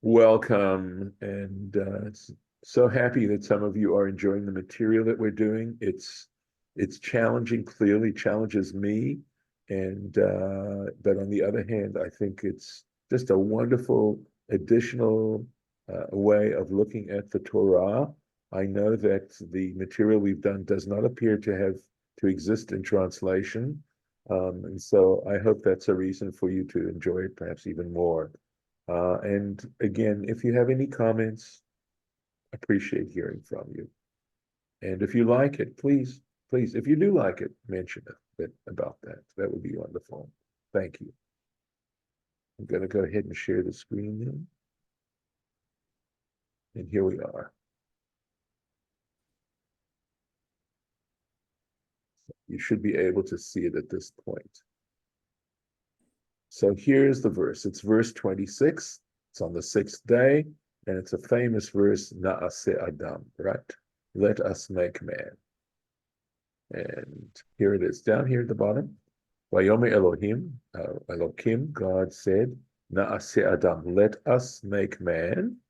Welcome, and so happy that some of you are enjoying the material that we're doing. It's challenging, clearly challenges me, and but on the other hand, I think it's just a wonderful additional way of looking at the Torah. I know that the material we've done does not appear to exist in translation, and so I hope that's a reason for you to enjoy it perhaps even more. And again, if you have any comments, appreciate hearing from you. And if you like it, please, if you do like it, mention a bit about that. That would be wonderful. Thank you. I'm going to go ahead and share the screen now. And here we are. You should be able to see it at this point. So here's the verse. It's verse 26. It's on the sixth day, and it's a famous verse, Na'ase Adam, right? Let us make man. And here it is, down here at the bottom. Vayomer Elohim, Elohim, God said, Na'ase Adam, let us make man.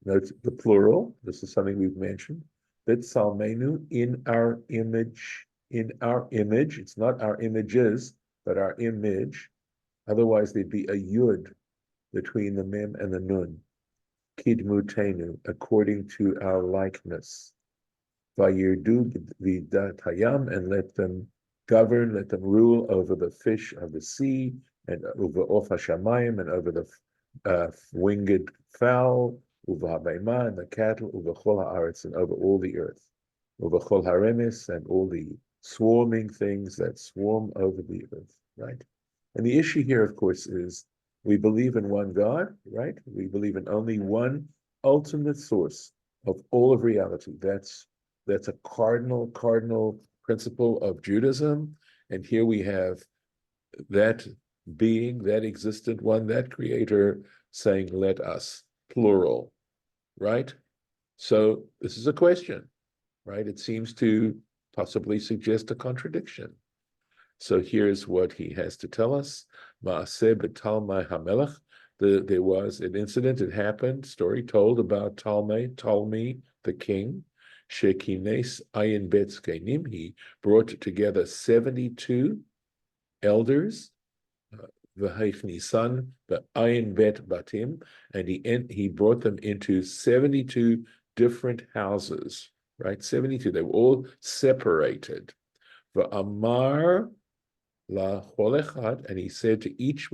Note the plural. This is something we've mentioned. B'Tselmenu, in our image. It's not our images, but our image. Otherwise, there'd be a yud between the mem and the nun. Kidmutenu, according to our likeness. Vayirdu v'datayam, and let them govern, let them rule over the fish of the sea, and over of hashamayim, and over the winged fowl, uvahabeima, and the cattle, uvachol haaretz, and over all the earth, uvachol haremis, and all the swarming things that swarm over the earth, right? And the issue here, of course, is we believe in one God, right? We believe in only one ultimate source of all of reality. That's a cardinal principle of Judaism. And here we have that being, that existent one, that creator saying, let us, plural, right? So this is a question, right? It seems to possibly suggest a contradiction. So here's what he has to tell us. Ma'aseh b'Talmai HaMelech. There was an incident, it happened, story told about Ptolemy, the king. Shekines ayin bet zkenim. He brought together 72 elders. V'heichnisan b'ayin bet batim. And he brought them into 72 different houses, right? 72. They were all separated. V'amar la chol echad, and he said to each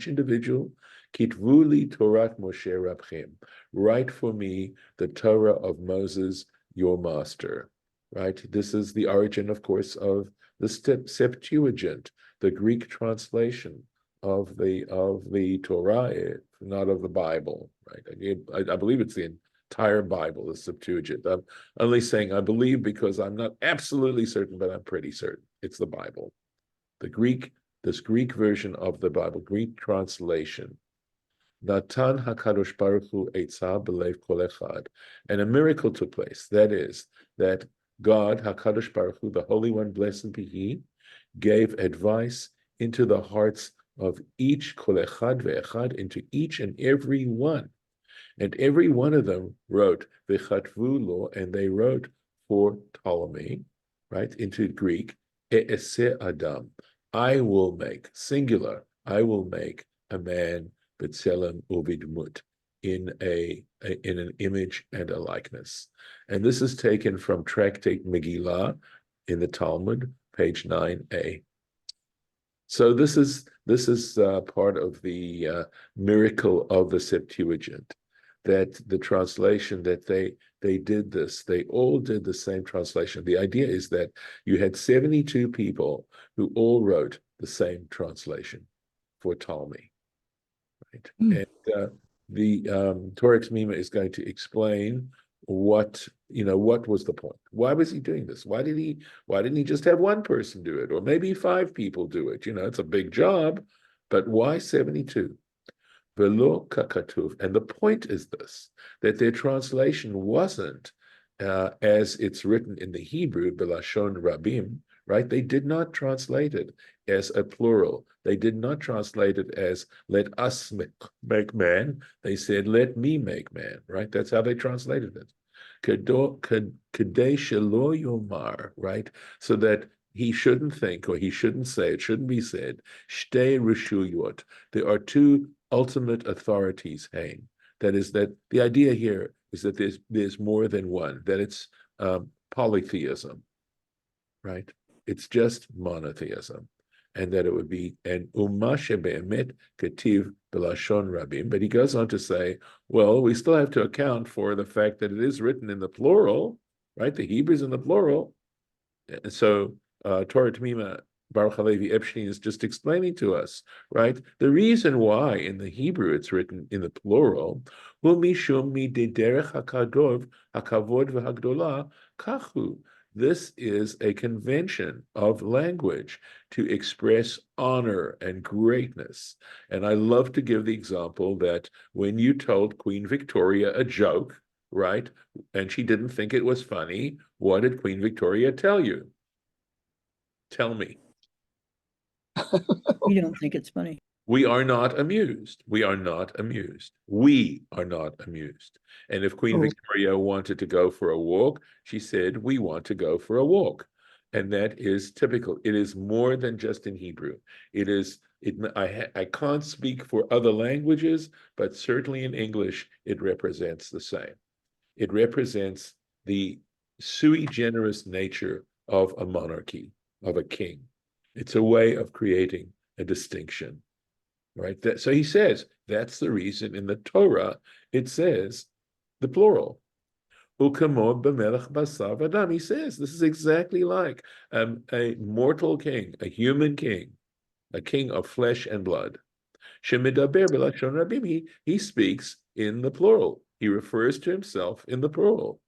individual, kitvu li Torat Moshe Rabchem, write for me the Torah of Moses, your master, right? This is the origin, of course, of the Septuagint, the Greek translation of the Torah, not of the Bible, right? I believe it's the entire Bible, the Septuagint. I'm only saying I believe because I'm not absolutely certain, but I'm pretty certain it's the Bible. This Greek version of the Bible, Greek translation. Natan HaKadosh Baruch Hu Eitzah B'Lev Kol Echad. And a miracle took place. That is, that God, HaKadosh Baruch Hu, the Holy One, blessed be He, gave advice into the hearts of each Kol Echad Ve'echad, into each and every one. And every one of them wrote, V'chatvu lo, and they wrote for Ptolemy, right, into Greek, E'eseh Adam, I will make, singular, I will make a man, b'tselem uvidmut, in an image and a likeness. And this is taken from Tractate Megillah in the Talmud, page 9a. So this is part of the miracle of the Septuagint, that the translation that they did this, they all did the same translation. The idea is that you had 72 people who all wrote the same translation for Ptolemy, right? And the Torah Temimah is going to explain what was the point. Why was he doing this? Why didn't he just have one person do it, or maybe 5 people do it? It's a big job, but why 72? Velo kakatuv. And the point is this, that their translation wasn't as it's written in the Hebrew, belashon rabim, right? They did not translate it as a plural. They did not translate it as let us make man. They said, let me make man, right? That's how they translated it. Kadei shelo yomar, right? So that he shouldn't think, or he shouldn't say, it shouldn't be said, shtei rishuyot. There are two ultimate authorities, Hain. That is that the idea here is that there's more than one, that it's polytheism, right? It's just monotheism. And that it would be an umashe be'emet ketiv belashon rabim. But he goes on to say, well, we still have to account for the fact that it is written in the plural, right? The Hebrew's in the plural. And so Torah Temimah Baruch Halevi Epstein is just explaining to us, right? The reason why in the Hebrew it's written in the plural, mishum mi derech hakadov hakavod v'hagdola kachu. This is a convention of language to express honor and greatness. And I love to give the example that when you told Queen Victoria a joke, right, and she didn't think it was funny, what did Queen Victoria tell you? Tell me. You don't think it's funny. We are not amused. We are not amused. We are not amused. And if Queen Victoria wanted to go for a walk, she said, we want to go for a walk. And that is typical. It is more than just in Hebrew. It is, I can't speak for other languages, but certainly in English, it represents the same. It represents the sui generis nature of a monarchy, of a king. It's a way of creating a distinction. Right? So he says that's the reason in the Torah it says the plural. Ukamod b'melech basar v'adam. He says this is exactly like a mortal king, a human king, a king of flesh and blood. Shemidaber b'lashon rabim. He speaks in the plural. He refers to himself in the plural.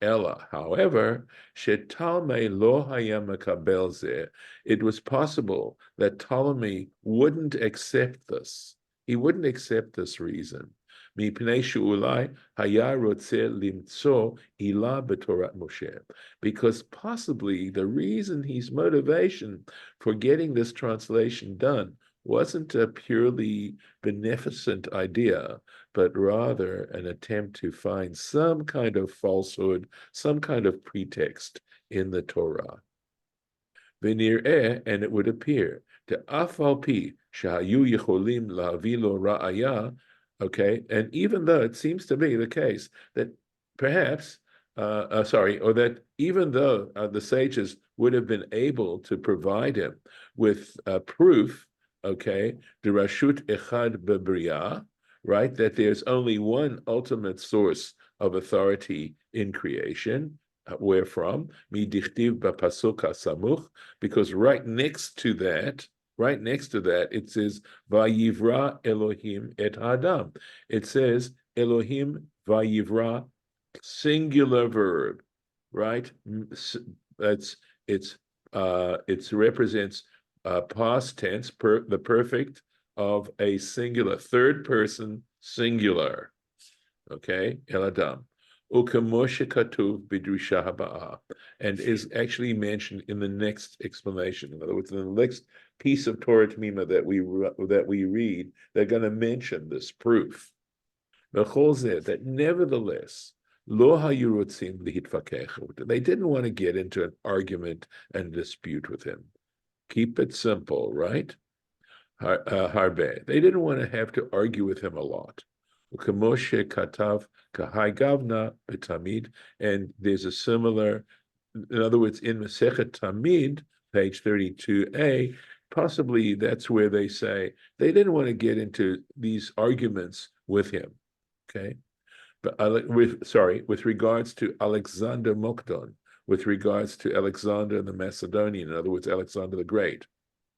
Ella, however, Ptolemy lo haya mekabel zeh. It was possible that Ptolemy wouldn't accept this. He wouldn't accept this reason. Mipnei she'ulai haya rotzeh limtso ilah b'Torah Moshe. Because possibly the reason, his motivation for getting this translation done wasn't a purely beneficent idea, but rather an attempt to find some kind of falsehood, some kind of pretext in the Torah. V'nir'eh, and it would appear, te'af al pi shahayu yicholim la'avi lo ra'aya, okay, and even though it seems to be the case that perhaps, or that even though the sages would have been able to provide him with proof, okay, the Rashut Echad Bebriya, right, that there's only one ultimate source of authority in creation. Where from? Mi dichtiv b'pasuk hasamuch, because right next to that, it says Vayivra Elohim et Adam. It says Elohim Vayivra, singular verb, right? It represents past tense, the perfect of a singular, third person singular. Okay, El Adam. Ukamoshe katuv b'drisha haba'ah, and is actually mentioned in the next explanation. In other words, in the next piece of Torah Temimah that we read, they're going to mention this proof. That nevertheless, lo hayu rotzim lihitvakechu. They didn't want to get into an argument and dispute with him. Keep it simple, right? Harbe. They didn't want to have to argue with him a lot. Ukemoshe katav kahai gavna betamid, and there's a similar, in other words, in Masechet Tamid, page 32a, possibly that's where they say they didn't want to get into these arguments with him. Okay, but with regards to Alexander Mokdon, with regards to Alexander the Macedonian, in other words, Alexander the Great,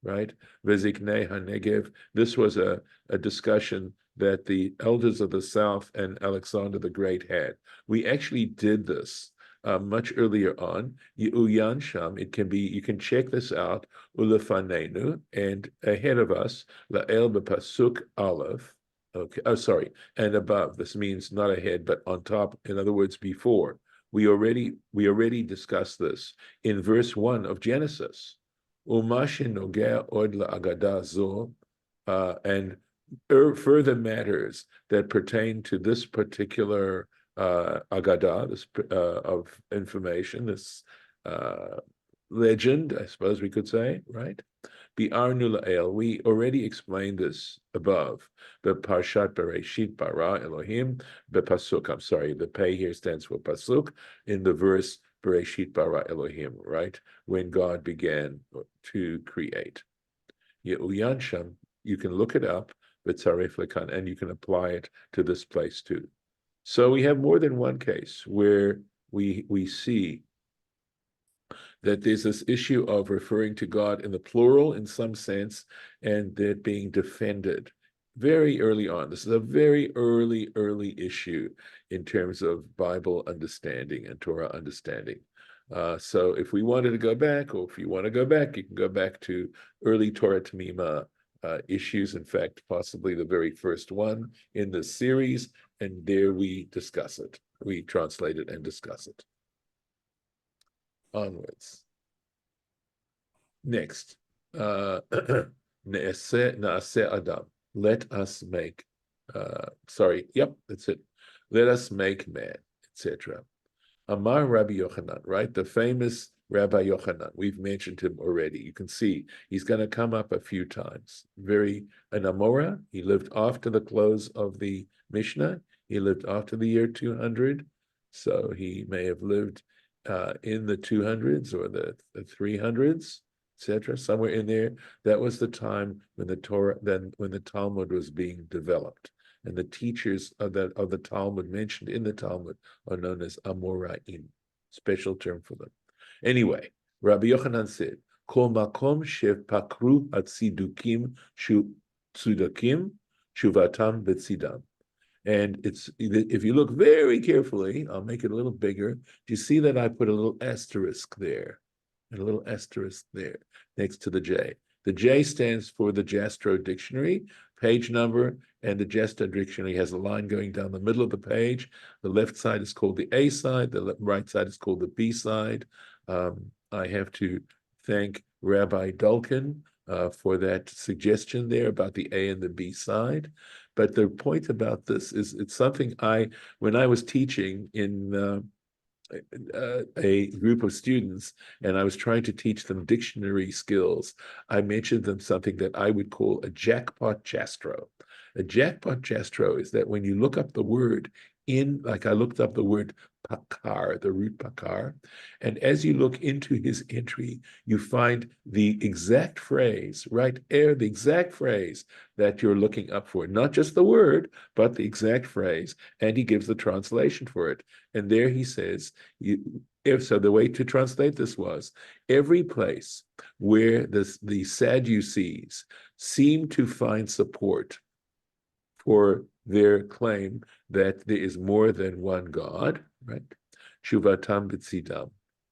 right? Veziknei HaNegev. This was a discussion that the elders of the South and Alexander the Great had. We actually did this much earlier on. Uyan Sham, it can be, you can check this out, Ulefanenu, and ahead of us, La'el B'Pasuk Aleph, okay, and above. This means not ahead, but on top, in other words, before. We already discussed this in verse 1 of Genesis. Uma shenogea od la'agada zo, and further matters that pertain to this particular agada, this of information, this legend, I suppose we could say, right? Bi'arnu la'el, we already explained this above. The Parshat Bereshit bara Elohim, the pasuk. I'm sorry, the pei here stands for pasuk in the verse Bereshit bara Elohim, right? When God began to create. Ye'uyan sham, you can look it up, v'tzaref lekan, and you can apply it to this place too. So we have more than one case where we see that there's this issue of referring to God in the plural in some sense, and that being defended very early on. This is a very early issue in terms of Bible understanding and Torah understanding. So if we wanted to go back, or if you want to go back, you can go back to early Torah Temimah issues. In fact, possibly the very first one in this series, and there we discuss it. We translate it and discuss it. Onwards. Next, na'ase Adam. Let us make. That's it. Let us make man, etc. Amar Rabbi Yochanan, right? The famous Rabbi Yochanan. We've mentioned him already. You can see he's going to come up a few times. An Amora. He lived after the close of the Mishnah. He lived after the year 200, so he may have lived in the 200s or the 300s, etc., somewhere in there. That was the time when the Torah, when the Talmud was being developed, and the teachers of the Talmud mentioned in the Talmud are known as Amoraim, special term for them. Anyway, Rabbi Yochanan said, "Kol makom shepakru hatzidukim tzudakim shuvatam betzidam." And it's, if you look very carefully, I'll make it a little bigger. Do you see that I put a little asterisk there? And a little asterisk there next to the J. The J stands for the Jastrow Dictionary, page number, and the Jastrow Dictionary has a line going down the middle of the page. The left side is called the A side, the right side is called the B side. I have to thank Rabbi Dulkin for that suggestion there about the A and the B side. But the point about this is it's something when I was teaching in a group of students, and I was trying to teach them dictionary skills, I mentioned them something that I would call a jackpot jastro. A jackpot jastro is that when you look up the word like I looked up the word pakar, the root pakar, and as you look into his entry, you find the exact phrase, right there, the exact phrase that you're looking up for, not just the word, but the exact phrase, and he gives the translation for it. And there he says, so the way to translate this was, every place where the Sadducees seem to find support for their claim that there is more than one God, right? Shuvatam b'tzidam,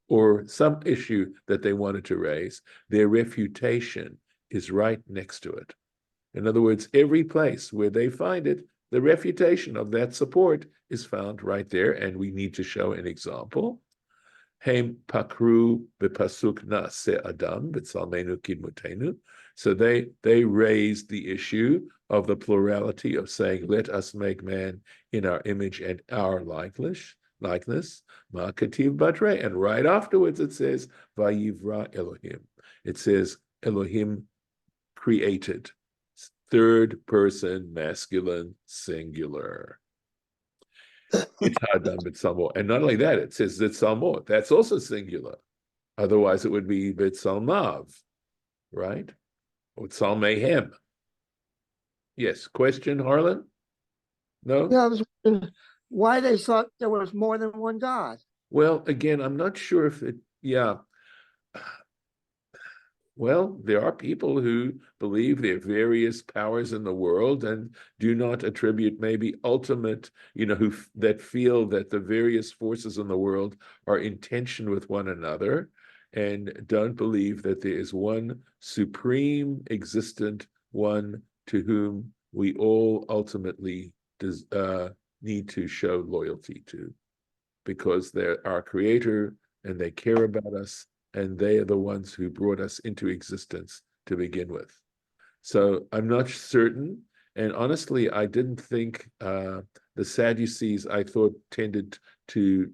or some issue that they wanted to raise, their refutation is right next to it. In other words, every place where they find it, the refutation of that support is found right there, and we need to show an example. Hem pakru b'pasuk na'ase Adam b'tzalmenu kidmutenu. So they raised the issue of the plurality of saying, let us make man in our image and our likeness. Ma kativ batre, and right afterwards it says, Vayivra Elohim. It says Elohim created. Third person, masculine, singular. It's Adam B'Tzalmo. And not only that, it says B'Tzalmo. That's also singular. Otherwise, it would be B'Tzalmav, right? Or Tzalmehem. Yes, question, Harlan? No? Yeah, I was wondering why they thought there was more than one God. Well, again, I'm not sure if well, there are people who believe there are various powers in the world and do not attribute maybe ultimate, that feel that the various forces in the world are in tension with one another and don't believe that there is one supreme existent one to whom we all ultimately need to show loyalty to. because they're our creator and they care about us, and they are the ones who brought us into existence to begin with. So I'm not certain. And honestly, I didn't think the Sadducees, I thought, tended to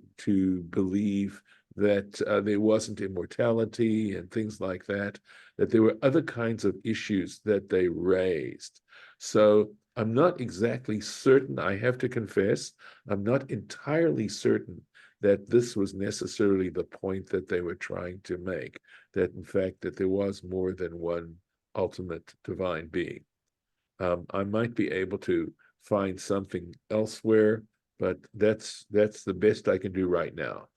believe that there wasn't immortality and things like that, that there were other kinds of issues that they raised. So I'm not exactly certain, I have to confess, I'm not entirely certain that this was necessarily the point that they were trying to make, that in fact, that there was more than one ultimate divine being. I might be able to find something elsewhere, but that's the best I can do right now.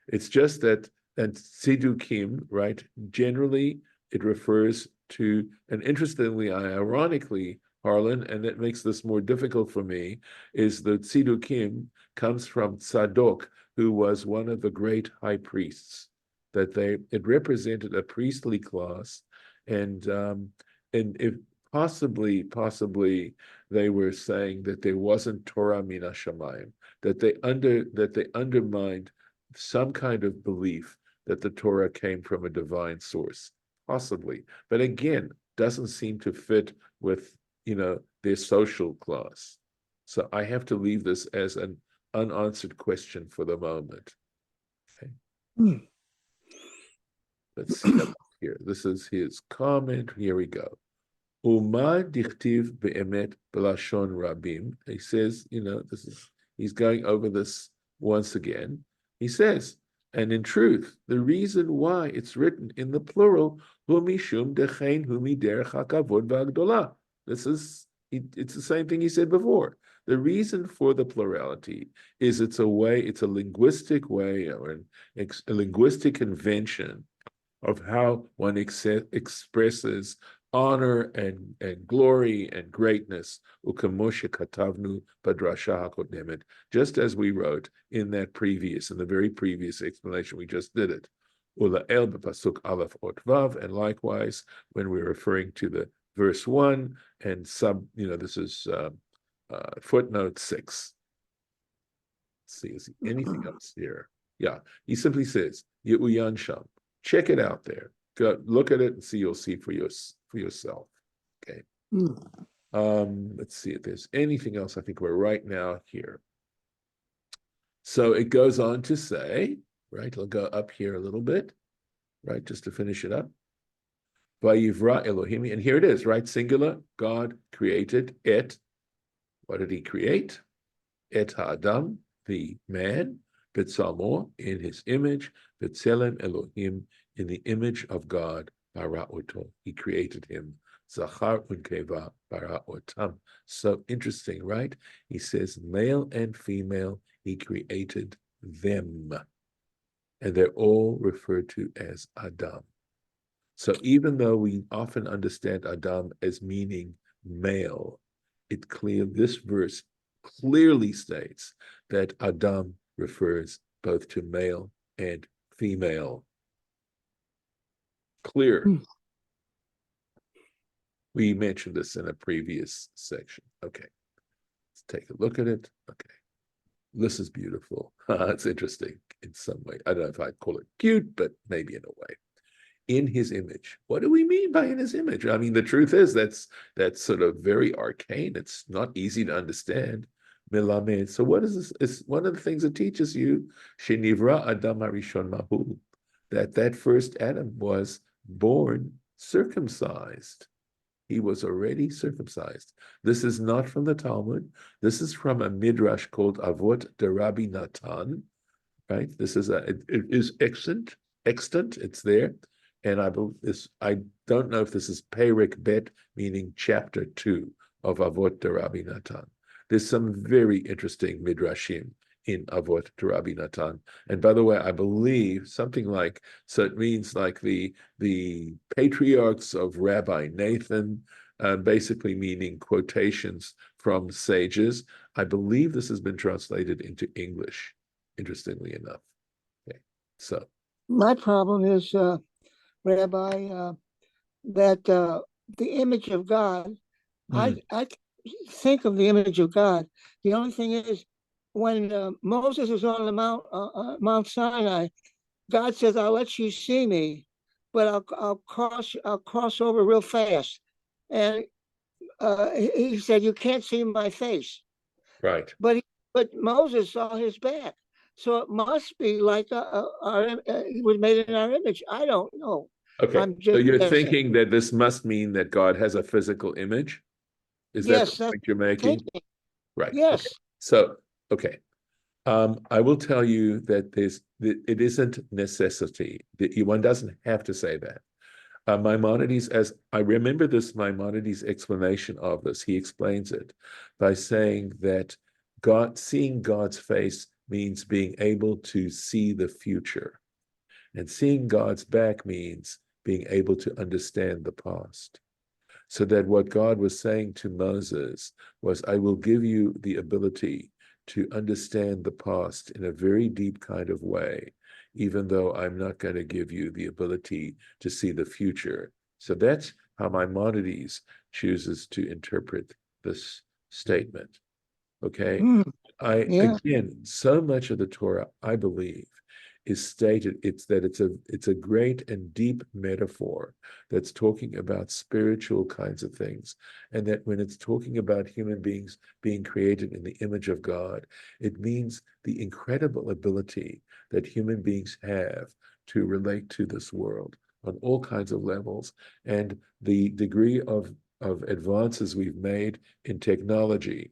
It's just that, and Tzedukim, right, generally it refers to, and interestingly, ironically, Harlan, and that makes this more difficult for me, is the Tzedukim comes from Tzadok, who was one of the great high priests, that it represented a priestly class, and if possibly they were saying that there wasn't Torah mina shamayim, that they undermined some kind of belief that the Torah came from a divine source, possibly, but again, doesn't seem to fit with their social class. So I have to leave this as an unanswered question for the moment. Okay. Let's see up here. This is his comment. Here we go. Uma dichtiv be'emet b'lashon rabim. He says, he's going over this once again. He says, and in truth, the reason why it's written in the plural, hu mishum dechein hu miderech hakavod v'agdolah. It's the same thing he said before. The reason for the plurality is it's a linguistic way, or a linguistic convention of how one expresses honor and glory and greatness, just as we wrote in the very previous explanation, we just did it. And likewise, when we're referring to the verse 1 and this is footnote 6. Let's see, is anything else here? Yeah, he simply says, Ye'uyan Sham. Check it out there. Go look at it and see. You'll see for yourself. Okay. Let's see if there's anything else. I think we're right now here. So it goes on to say, right? I'll go up here a little bit, right? Just to finish it up. Vayivra Elohim, and here it is, right? Singular. God created et. What did he create? Et ha'adam, the man. B'tzalmo, in his image. B'tzelem Elohim, in the image of God. Bara'oto, he created him. Zachar unkeva bara'otam. So interesting, right? He says male and female, he created them. And they're all referred to as Adam. So even though we often understand Adam as meaning male, this verse clearly states that Adam refers both to male and female. Clear. We mentioned this in a previous section. Okay, let's take a look at it. Okay, this is beautiful. It's interesting in some way. I don't know if I'd call it cute, but maybe in a way. In his image. What do we mean by in his image? I mean, the truth is that's sort of very arcane. It's not easy to understand. Melamed. So what is this? It's one of the things it teaches you, Shenivra Adam Harishon Mahu, that first Adam was born circumcised. He was already circumcised. This is not from the Talmud. This is from a midrash called Avot de Rabbi Natan. Right? This is it is extant. It's there. And I don't know if this is Perik Bet, meaning chapter 2 of Avot de Rabbi Natan. There's some very interesting midrashim in Avot de Rabbi Natan. And by the way, I believe something like, so it means like the patriarchs of Rabbi Nathan, basically meaning quotations from sages. I believe this has been translated into English, interestingly enough. Okay, so. My problem is, Rabbi, that the image of God, I think of the image of God. The only thing is, when Moses was on the Mount Sinai, God says, "I'll let you see me, but I'll cross over real fast." And he said, "You can't see my face." Right. But Moses saw his back, so it must be like he was made in our image. I don't know. Okay. I'm So just you're guessing. thinking that this must mean that God has a physical image? Is that the Yes, that's point you're making? thinking. Right. Okay. Yes. So, okay. I will tell you that it isn't necessity. One doesn't have to say that. Maimonides, as I remember this, Maimonides' explanation of this, he explains it by saying that seeing God's face means being able to see the future. And seeing God's back means being able to understand the past. So that what God was saying to Moses was, I will give you the ability to understand the past in a very deep kind of way, even though I'm not going to give you the ability to see the future. So that's how Maimonides chooses to interpret this statement. Okay. Yeah. Again, so much of the Torah, I believe, is stated it's a great and deep metaphor that's talking about spiritual kinds of things, and that when it's talking about human beings being created in the image of God, it means the incredible ability that human beings have to relate to this world on all kinds of levels, and the degree of advances we've made in technology.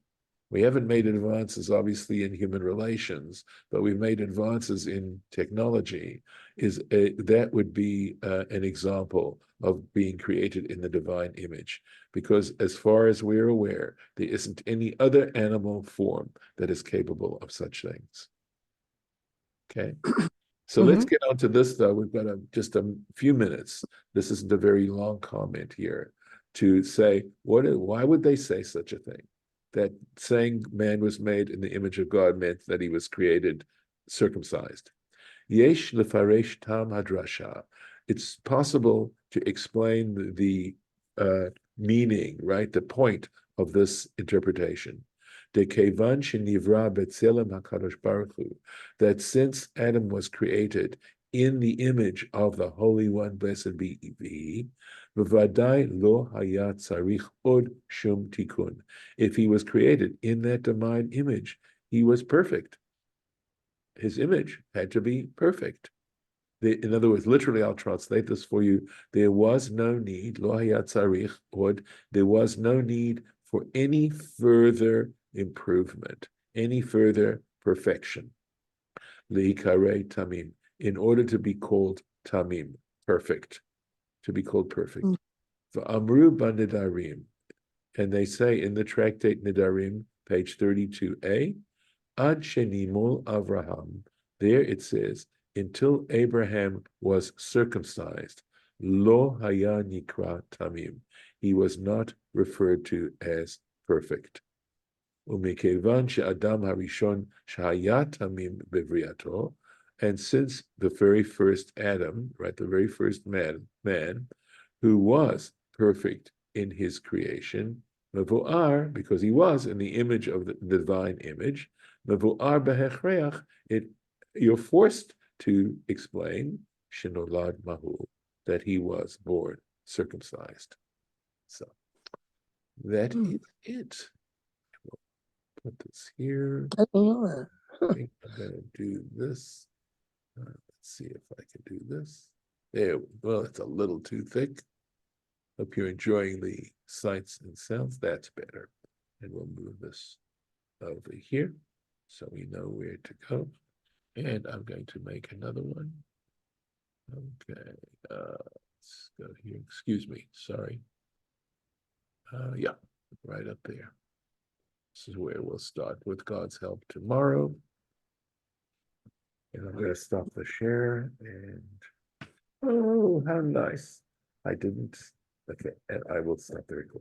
We haven't made advances, obviously, in human relations, but we've made advances in technology. That would be an example of being created in the divine image, because as far as we're aware, there isn't any other animal form that is capable of such things. Okay. So let's get on to this, though. We've got just a few minutes. This isn't a very long comment here to say, why would they say such a thing? That saying man was made in the image of God meant that he was created circumcised. Yesh lefaresh tam hadrasha. It's possible to explain the meaning, right, the point of this interpretation. De kevan shenivra betzelem hakadosh baruch hu, that since Adam was created in the image of the Holy One, blessed be he, b'vadai lo hayat tzarich od shum tikun. If he was created in that divine image, he was perfect. His image had to be perfect. In other words, literally, I'll translate this for you. There was no need, lo hayat tzarich od, there was no need for any further improvement, any further perfection. Leikare tamim, in order to be called tamim, perfect, to be called perfect. V'amru b'nedarim, and they say in the tractate Nedarim, page 32a, ad shenimol Avraham, there it says, until Abraham was circumcised, lo haya nikra tamim, he was not referred to as perfect. Umikevan she'adam harishon shehaya tamim bevriato, and since the very first Adam, right, the very first man who was perfect in his creation, mevu'ar, because he was in the image of the divine image, mevu'ar behechreach, you're forced to explain shenolad mahu, that he was born circumcised. So that is it. We'll put this here. I don't know that. I think I'm going to do this. Let's see if I can do this. There, well, it's a little too thick. Hope you're enjoying the sights and sounds. That's better. And we'll move this over here so we know where to go. And I'm going to make another one. Okay, let's go here. Excuse me, sorry. Yeah, right up there. This is where we'll start with God's help tomorrow. And I'm going to stop the share and, oh, how nice. I didn't. Okay, and I will stop the recording.